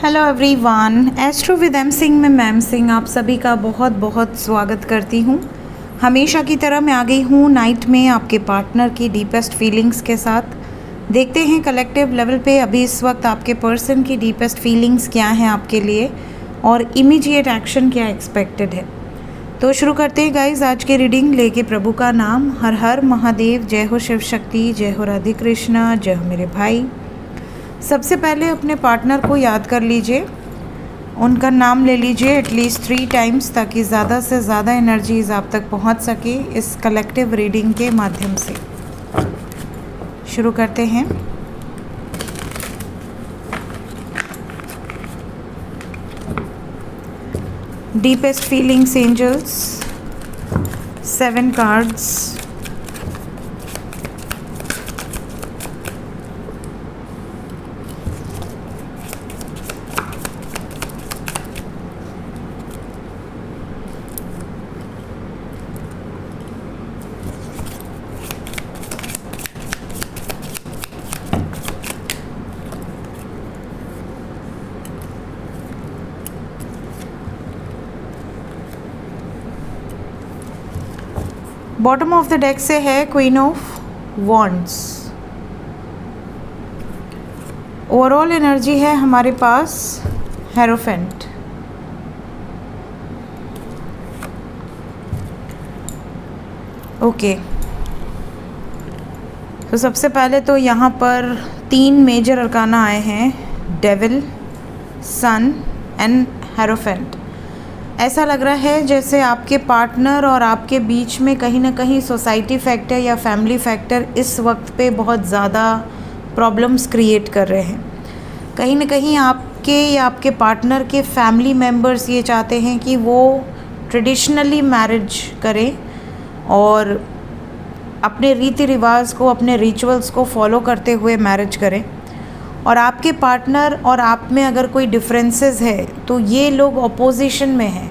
Hello everyone, astro with M Singh में ma'am Singh आप सभी का बहुत बहुत स्वागत करती हूँ। हमेशा की तरह मैं आ गई हूँ नाइट में आपके पार्टनर की डीपेस्ट फीलिंग्स के साथ। देखते हैं कलेक्टिव लेवल पे अभी इस वक्त आपके पर्सन की डीपेस्ट फीलिंग्स क्या हैं आपके लिए और इमीडिएट एक्शन क्या एक्सपेक्टेड है। तो शुरू करते हैं गाइज आज की रीडिंग लेके प्रभु का नाम। हर हर महादेव, जय हो शिव शक्ति, जय हो राधे कृष्णा, जय हो मेरे भाई। सबसे पहले अपने पार्टनर को याद कर लीजिए, उनका नाम ले लीजिए एटलीस्ट 3 टाइम्स ताकि ज़्यादा से ज़्यादा एनर्जीज आप तक पहुंच सके इस कलेक्टिव रीडिंग के माध्यम से। शुरू करते हैं। Deepest feelings angels, 7 cards. Bottom of the deck से है queen of wands. Overall energy है हमारे पास हेरोफेंट। ओके, तो सबसे पहले तो यहाँ पर 3 मेजर अरकाना आए हैं, डेविल, सन एंड हेरोफेंट। ऐसा लग रहा है जैसे आपके पार्टनर और आपके बीच में कहीं ना कहीं सोसाइटी फैक्टर या फैमिली फैक्टर इस वक्त पे बहुत ज़्यादा प्रॉब्लम्स क्रिएट कर रहे हैं। कहीं ना कहीं आपके या आपके पार्टनर के फैमिली मेम्बर्स ये चाहते हैं कि वो ट्रेडिशनली मैरिज करें और अपने रीति रिवाज को, अपने रिचुअल्स को फॉलो करते हुए मैरिज करें। और आपके पार्टनर और आप में अगर कोई डिफरेंसेस है तो ये लोग अपोजिशन में हैं,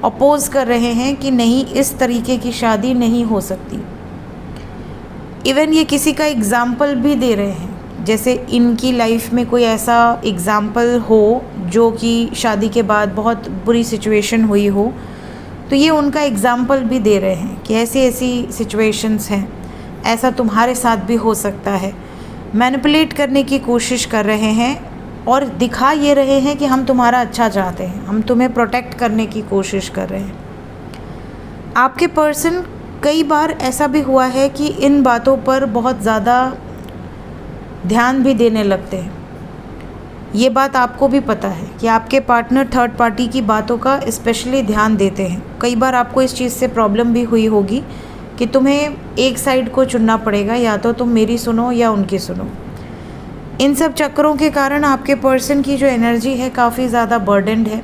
अपोज कर रहे हैं कि नहीं, इस तरीके की शादी नहीं हो सकती। इवन ये किसी का एग्ज़ाम्पल भी दे रहे हैं, जैसे इनकी लाइफ में कोई ऐसा एग्ज़ाम्पल हो जो कि शादी के बाद बहुत बुरी सिचुएशन हुई हो, तो ये उनका एग्ज़ाम्पल भी दे रहे हैं कि ऐसी ऐसी सिचुएशंस हैं, ऐसा तुम्हारे साथ भी हो सकता है। मैनिपुलेट करने की कोशिश कर रहे हैं और दिखा ये रहे हैं कि हम तुम्हारा अच्छा चाहते हैं, हम तुम्हें प्रोटेक्ट करने की कोशिश कर रहे हैं। आपके पर्सन, कई बार ऐसा भी हुआ है कि इन बातों पर बहुत ज़्यादा ध्यान भी देने लगते हैं। ये बात आपको भी पता है कि आपके पार्टनर थर्ड पार्टी की बातों का स्पेशली ध्यान देते हैं। कई बार आपको इस चीज़ से प्रॉब्लम भी हुई होगी कि तुम्हें एक साइड को चुनना पड़ेगा, या तो तुम मेरी सुनो या उनकी सुनो। इन सब चक्करों के कारण आपके पर्सन की जो एनर्जी है काफ़ी ज़्यादा बर्डनड है।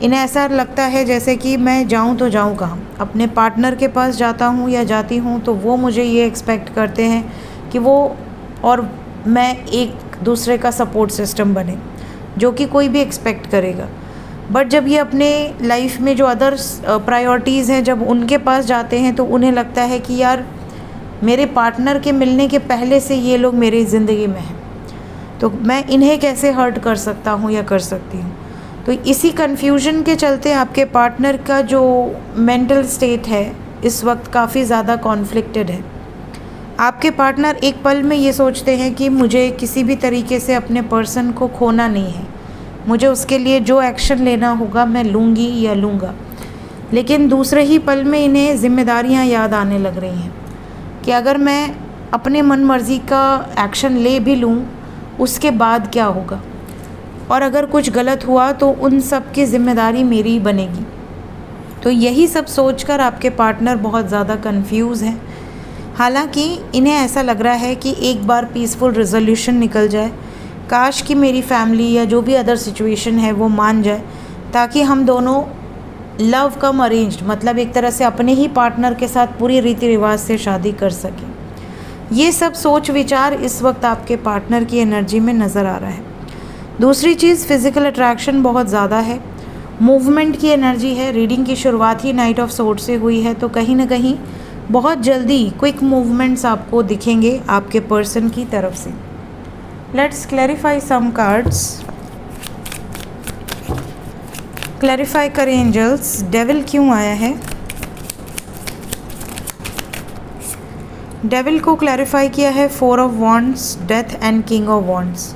इन्हें ऐसा लगता है जैसे कि मैं जाऊं तो जाऊं कहाँ, अपने पार्टनर के पास जाता हूं या जाती हूं तो वो मुझे ये एक्सपेक्ट करते हैं कि वो और मैं एक दूसरे का सपोर्ट सिस्टम बने, जो कि कोई भी एक्सपेक्ट करेगा। बट जब ये अपने लाइफ में जो अदर्स प्रायोरिटीज़ हैं, जब उनके पास जाते हैं तो उन्हें लगता है कि यार मेरे पार्टनर के मिलने के पहले से ये लोग मेरी ज़िंदगी में हैं, तो मैं इन्हें कैसे हर्ट कर सकता हूँ या कर सकती हूँ। तो इसी कन्फ्यूजन के चलते आपके पार्टनर का जो मेंटल स्टेट है इस वक्त काफ़ी ज़्यादा कॉन्फ्लिक्टेड है। आपके पार्टनर एक पल में ये सोचते हैं कि मुझे किसी भी तरीके से अपने पर्सन को खोना नहीं है, मुझे उसके लिए जो एक्शन लेना होगा मैं लूँगी या लूँगा। लेकिन दूसरे ही पल में इन्हें जिम्मेदारियाँ याद आने लग रही हैं कि अगर मैं अपने मन मर्ज़ी का एक्शन ले भी लूँ उसके बाद क्या होगा, और अगर कुछ गलत हुआ तो उन सब की ज़िम्मेदारी मेरी बनेगी। तो यही सब सोचकर आपके पार्टनर बहुत ज़्यादा कंफ्यूज हैं। हालांकि इन्हें ऐसा लग रहा है कि एक बार पीसफुल रिजोल्यूशन निकल जाए, काश कि मेरी फैमिली या जो भी अदर सिचुएशन है वो मान जाए, ताकि हम दोनों लव कम अरेंज्ड, मतलब एक तरह से अपने ही पार्टनर के साथ पूरी रीति रिवाज से शादी कर सकें। ये सब सोच विचार इस वक्त आपके पार्टनर की एनर्जी में नज़र आ रहा है। दूसरी चीज़, फिज़िकल अट्रैक्शन बहुत ज़्यादा है, मूवमेंट की एनर्जी है। रीडिंग की शुरुआत ही नाइट ऑफ सोर्ड से हुई है, तो कहीं ना कहीं बहुत जल्दी क्विक मूवमेंट्स आपको दिखेंगे आपके पर्सन की तरफ से। Let's clarify some cards. Clarify करें एंजल्स, डेविल क्यों आया है। डेविल को क्लैरिफाई किया है 4 of wands, death and king of wands.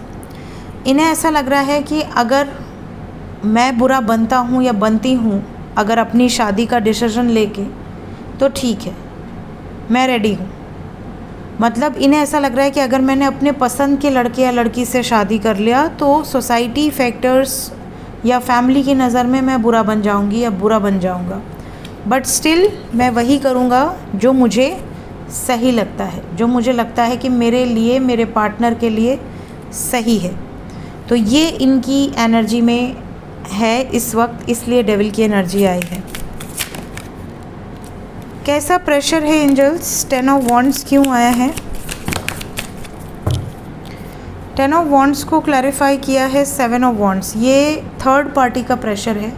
इन्हें ऐसा लग रहा है कि अगर मैं बुरा बनता हूँ या बनती हूँ अगर अपनी शादी का डिसीजन लेके, तो ठीक है, मैं रेडी हूँ। मतलब इन्हें ऐसा लग रहा है कि अगर मैंने अपने पसंद के लड़के या लड़की से शादी कर लिया तो सोसाइटी फैक्टर्स या फैमिली की नज़र में मैं बुरा बन जाऊँगी या बुरा बन जाऊँगा, बट स्टिल मैं वही करूँगा जो मुझे सही लगता है, जो मुझे लगता है कि मेरे लिए, मेरे पार्टनर के लिए सही है। तो ये इनकी एनर्जी में है इस वक्त, इसलिए डेविल की एनर्जी आई है। कैसा प्रेशर है एंजल्स, 10 ऑफ वॉन्ड्स क्यों आया है। 10 ऑफ वॉन्ड्स को क्लैरिफाई किया है 7 ऑफ वॉन्ड्स। ये थर्ड पार्टी का प्रेशर है,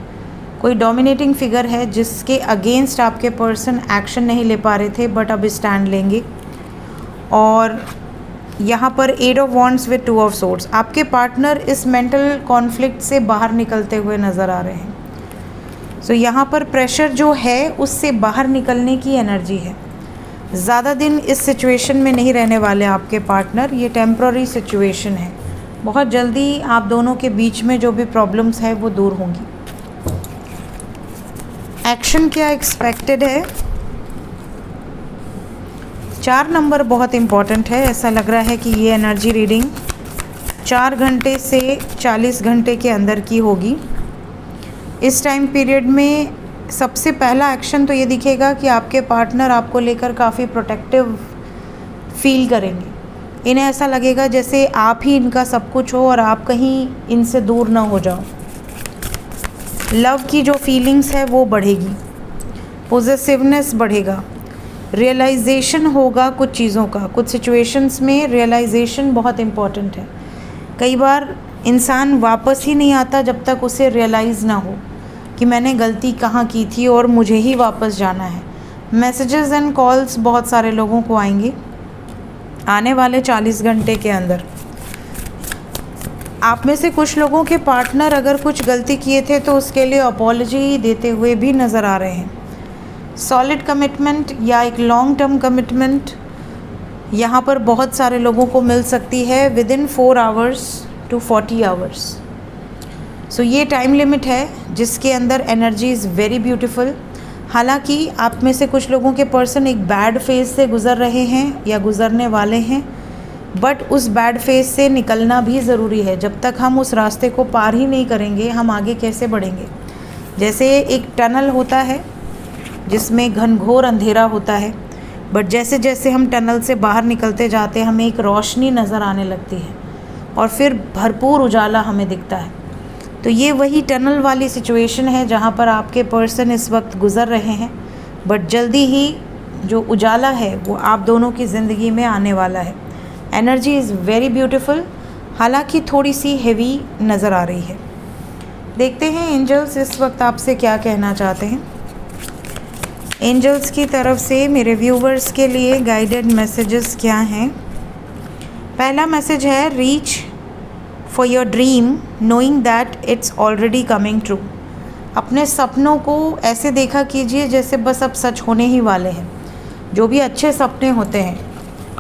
कोई डोमिनेटिंग फिगर है जिसके अगेंस्ट आपके पर्सन एक्शन नहीं ले पा रहे थे बट अब स्टैंड लेंगे। और यहाँ पर 8 of wands with 2 of swords, आपके पार्टनर इस मेंटल कॉन्फ्लिक्ट से बाहर निकलते हुए नज़र आ रहे हैं। सो यहाँ पर प्रेशर जो है उससे बाहर निकलने की एनर्जी है। ज़्यादा दिन इस सिचुएशन में नहीं रहने वाले आपके पार्टनर, ये टेम्प्ररी सिचुएशन है। बहुत जल्दी आप दोनों के बीच में जो भी प्रॉब्लम्स है वो दूर होंगी। एक्शन क्या एक्सपेक्टेड है। 4 नंबर बहुत इम्पॉर्टेंट है। ऐसा लग रहा है कि ये एनर्जी रीडिंग 4 घंटे से 40 घंटे के अंदर की होगी। इस टाइम पीरियड में सबसे पहला एक्शन तो ये दिखेगा कि आपके पार्टनर आपको लेकर काफ़ी प्रोटेक्टिव फील करेंगे। इन्हें ऐसा लगेगा जैसे आप ही इनका सब कुछ हो और आप कहीं इनसे दूर ना हो जाओ। लव की जो फीलिंग्स है वो बढ़ेगी, पोजेसिवनेस बढ़ेगा, रियलाइजेशन होगा कुछ चीज़ों का। कुछ सिचुएशंस में रियलाइजेशन बहुत इम्पॉर्टेंट है। कई बार इंसान वापस ही नहीं आता जब तक उसे रियलाइज़ ना हो कि मैंने गलती कहाँ की थी और मुझे ही वापस जाना है। मैसेजेस एंड कॉल्स बहुत सारे लोगों को आएंगे आने वाले 40 घंटे के अंदर। आप में से कुछ लोगों के पार्टनर अगर कुछ गलती किए थे तो उसके लिए अपॉलॉजी देते हुए भी नज़र आ रहे हैं। सॉलिड कमिटमेंट या एक लॉन्ग टर्म कमिटमेंट यहाँ पर बहुत सारे लोगों को मिल सकती है within 4 hours to 40 hours. So ये टाइम लिमिट है जिसके अंदर एनर्जी इज़ वेरी ब्यूटीफुल। हालांकि आप में से कुछ लोगों के पर्सन एक बैड फेज से गुज़र रहे हैं या गुज़रने वाले हैं, बट उस बैड फेज से निकलना भी ज़रूरी है। जब तक हम उस रास्ते को पार ही नहीं करेंगे हम आगे कैसे बढ़ेंगे। जैसे एक टनल होता है जिसमें घनघोर अंधेरा होता है, बट जैसे जैसे हम टनल से बाहर निकलते जाते हैं हमें एक रोशनी नज़र आने लगती है और फिर भरपूर उजाला हमें दिखता है। तो ये वही टनल वाली सिचुएशन है जहाँ पर आपके पर्सन इस वक्त गुज़र रहे हैं, बट जल्दी ही जो उजाला है वो आप दोनों की ज़िंदगी में आने वाला है। एनर्जी इज़ वेरी ब्यूटीफुल, हालांकि थोड़ी सी हेवी नज़र आ रही है। देखते हैं एंजल्स इस वक्त आपसे क्या कहना चाहते हैं। एंजल्स की तरफ से मेरे व्यूवर्स के लिए गाइडेड मैसेजेस क्या हैं। पहला मैसेज है, reach for your dream knowing that it's already coming true. अपने सपनों को ऐसे देखा कीजिए जैसे बस अब सच होने ही वाले हैं। जो भी अच्छे सपने होते हैं,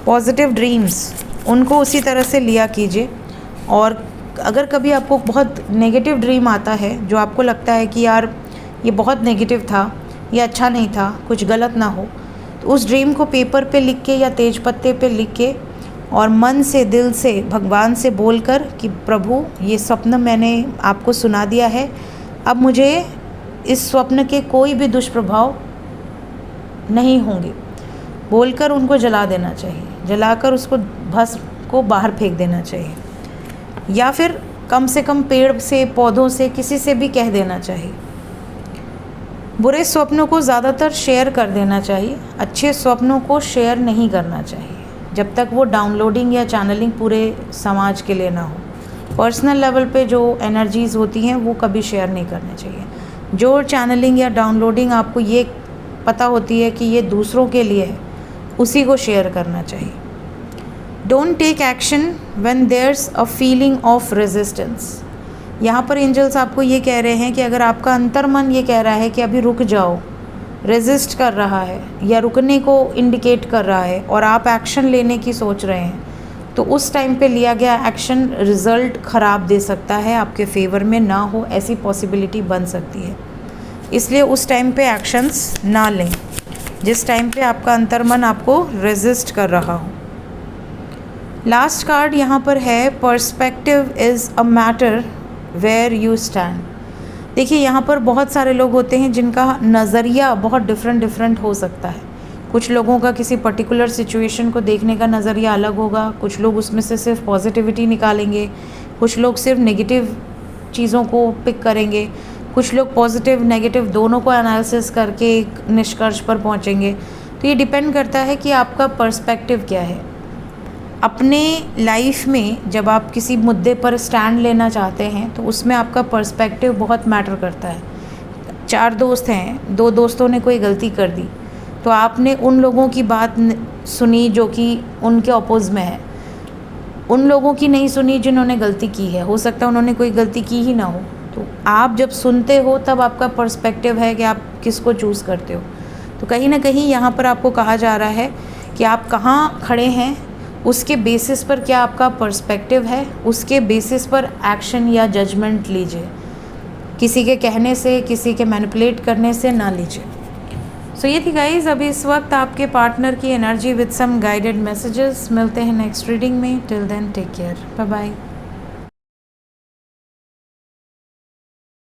पॉजिटिव ड्रीम्स, उनको उसी तरह से लिया कीजिए। और अगर कभी आपको बहुत नेगेटिव ड्रीम आता है जो आपको लगता है कि यार ये बहुत नेगेटिव था, ये अच्छा नहीं था, कुछ गलत ना हो, तो उस ड्रीम को पेपर पे लिख के या तेज पत्ते पे लिख के और मन से, दिल से भगवान से बोलकर कि प्रभु ये स्वप्न मैंने आपको सुना दिया है, अब मुझे इस स्वप्न के कोई भी दुष्प्रभाव नहीं होंगे, बोलकर उनको जला देना चाहिए। जलाकर उसको भस्म को बाहर फेंक देना चाहिए, या फिर कम से कम पेड़ से, पौधों से, किसी से भी कह देना चाहिए। बुरे स्वप्नों को ज़्यादातर शेयर कर देना चाहिए, अच्छे स्वप्नों को शेयर नहीं करना चाहिए जब तक वो डाउनलोडिंग या चैनलिंग पूरे समाज के लिए ना हो। पर्सनल लेवल पे जो एनर्जीज़ होती हैं वो कभी शेयर नहीं करनी चाहिए। जो चैनलिंग या डाउनलोडिंग आपको ये पता होती है कि ये दूसरों के लिए है, उसी को शेयर करना चाहिए। Don't take action when there's a feeling of resistance. यहाँ पर एंजल्स आपको ये कह रहे हैं कि अगर आपका अंतर्मन ये कह रहा है कि अभी रुक जाओ, रेजिस्ट कर रहा है या रुकने को इंडिकेट कर रहा है और आप एक्शन लेने की सोच रहे हैं, तो उस टाइम पे लिया गया एक्शन रिज़ल्ट ख़राब दे सकता है, आपके फेवर में ना हो, ऐसी पॉसिबिलिटी बन सकती है। इसलिए उस टाइम पे एक्शंस ना लें जिस टाइम पे आपका अंतर्मन आपको रेजिस्ट कर रहा हो। लास्ट कार्ड यहाँ पर है, perspective is a matter where you stand. देखिए यहाँ पर बहुत सारे लोग होते हैं जिनका नज़रिया बहुत डिफरेंट हो सकता है। कुछ लोगों का किसी पर्टिकुलर सिचुएशन को देखने का नज़रिया अलग होगा, कुछ लोग उसमें से सिर्फ पॉजिटिविटी निकालेंगे, कुछ लोग सिर्फ नेगेटिव चीज़ों को पिक करेंगे, कुछ लोग पॉजिटिव नेगेटिव दोनों को एनालिसिस करके एक निष्कर्ष पर पहुंचेंगे। तो ये डिपेंड करता है कि आपका पर्सपेक्टिव क्या है। अपने लाइफ में जब आप किसी मुद्दे पर स्टैंड लेना चाहते हैं तो उसमें आपका पर्सपेक्टिव बहुत मैटर करता है। 4 दोस्त हैं, 2 दोस्तों ने कोई गलती कर दी, तो आपने उन लोगों की बात सुनी जो कि उनके अपोज में है, उन लोगों की नहीं सुनी जिन्होंने गलती की है। हो सकता है उन्होंने कोई गलती की ही ना हो। तो आप जब सुनते हो तब आपका पर्सपेक्टिव है कि आप किसको चूज़ करते हो। तो कहीं ना कहीं यहाँ पर आपको कहा जा रहा है कि आप कहाँ खड़े हैं, उसके बेसिस पर क्या आपका पर्सपेक्टिव है, उसके बेसिस पर एक्शन या जजमेंट लीजिए। किसी के कहने से, किसी के मैनिपुलेट करने से ना लीजिए। सो ये थी गाइस अभी इस वक्त आपके पार्टनर की energy with some guided messages. मिलते हैं नेक्स्ट रीडिंग में। Till then take care, bye bye.